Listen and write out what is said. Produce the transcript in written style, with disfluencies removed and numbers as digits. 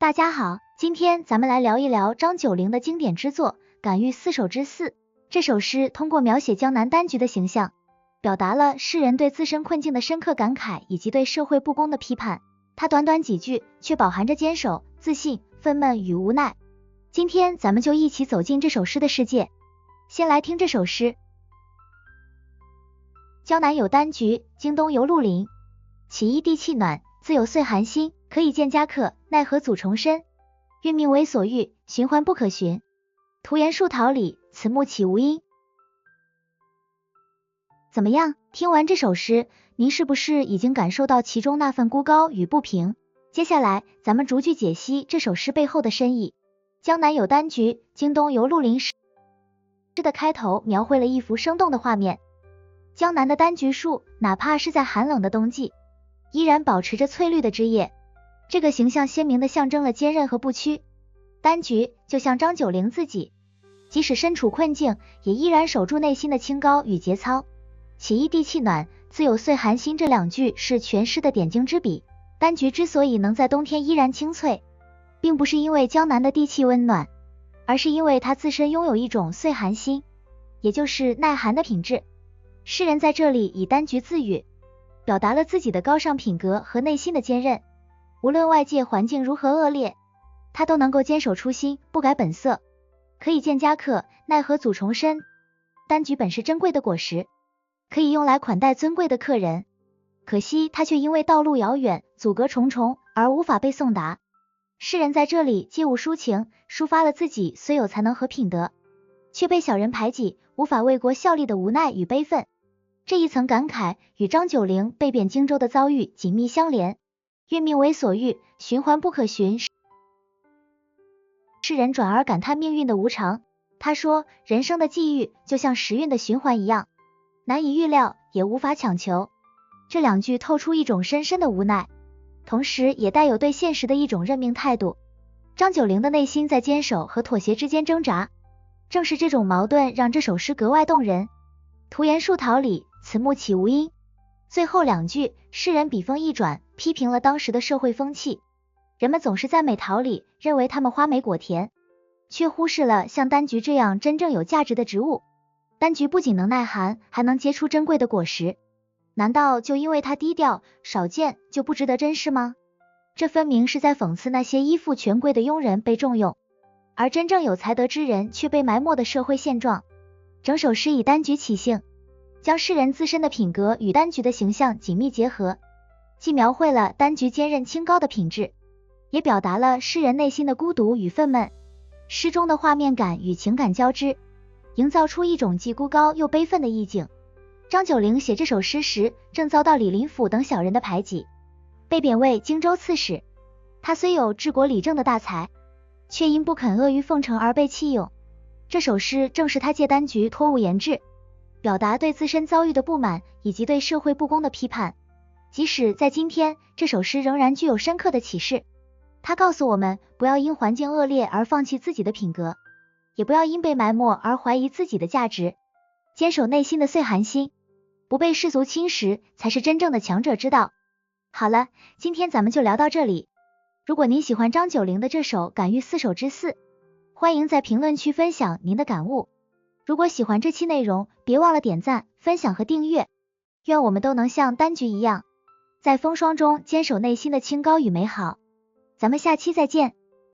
大家好，今天咱们来聊一聊张九龄的经典之作《感遇四首之四》。这首诗通过描写江南丹菊的形象，表达了诗人对自身困境的深刻感慨以及对社会不公的批判。它短短几句，却饱含着坚守、自信、愤懑与无奈。今天咱们就一起走进这首诗的世界。先来听这首诗：江南有丹菊，京东有鹿林。起一地气暖，自有岁寒心。可以见家客，奈何阻重申？运命为所欲，循环不可寻。徒言树桃李，此木岂无因？怎么样？听完这首诗，您是不是已经感受到其中那份孤高与不平？接下来，咱们逐句解析这首诗背后的深意。江南有丹菊，京东有鹿林。诗的开头描绘了一幅生动的画面。江南的丹菊树，哪怕是在寒冷的冬季，依然保持着翠绿的枝叶。这个形象鲜明地象征了坚韧和不屈。丹菊就像张九龄自己，即使身处困境，也依然守住内心的清高与节操。起一地气暖，自有岁寒心，这两句是全诗的点睛之笔。丹菊之所以能在冬天依然清脆，并不是因为江南的地气温暖，而是因为它自身拥有一种岁寒心，也就是耐寒的品质。诗人在这里以丹菊自喻，表达了自己的高尚品格和内心的坚韧。无论外界环境如何恶劣，他都能够坚守初心，不改本色。可以见家客，奈何阻重申？丹菊本是珍贵的果实，可以用来款待尊贵的客人，可惜它却因为道路遥远，阻隔重重，而无法被送达。诗人在这里借物抒情，抒发了自己虽有才能和品德，却被小人排挤，无法为国效力的无奈与悲愤。这一层感慨与张九龄被贬荆州的遭遇紧密相连。运命为所欲，循环不可寻。诗人转而感叹命运的无常。他说，人生的际遇就像时运的循环一样，难以预料，也无法强求。这两句透出一种深深的无奈，同时也带有对现实的一种认命态度。张九龄的内心在坚守和妥协之间挣扎，正是这种矛盾让这首诗格外动人。徒言树桃李，此木岂无因？最后两句，诗人笔锋一转，批评了当时的社会风气。人们总是赞美桃李，认为它们花美果甜，却忽视了像丹菊这样真正有价值的植物。丹菊不仅能耐寒，还能结出珍贵的果实。难道就因为它低调少见，就不值得珍视吗？这分明是在讽刺那些依附权贵的庸人被重用，而真正有才德之人却被埋没的社会现状。整首诗以丹菊起兴，将诗人自身的品格与丹菊的形象紧密结合，既描绘了丹菊坚韧清高的品质，也表达了诗人内心的孤独与愤懑。诗中的画面感与情感交织，营造出一种既孤高又悲愤的意境。张九龄写这首诗时，正遭到李林甫等小人的排挤，被贬为荆州刺史。他虽有治国理政的大才，却因不肯阿谀奉承而被弃用。这首诗正是他借丹菊托物言志，表达对自身遭遇的不满以及对社会不公的批判。即使在今天，这首诗仍然具有深刻的启示。它告诉我们，不要因环境恶劣而放弃自己的品格，也不要因被埋没而怀疑自己的价值。坚守内心的岁寒心，不被世俗侵蚀，才是真正的强者之道。好了，今天咱们就聊到这里。如果您喜欢张九龄的这首《感遇四首之四》，欢迎在评论区分享您的感悟。如果喜欢这期内容，别忘了点赞、分享和订阅。愿我们都能像丹菊一样，在风霜中坚守内心的清高与美好。咱们下期再见。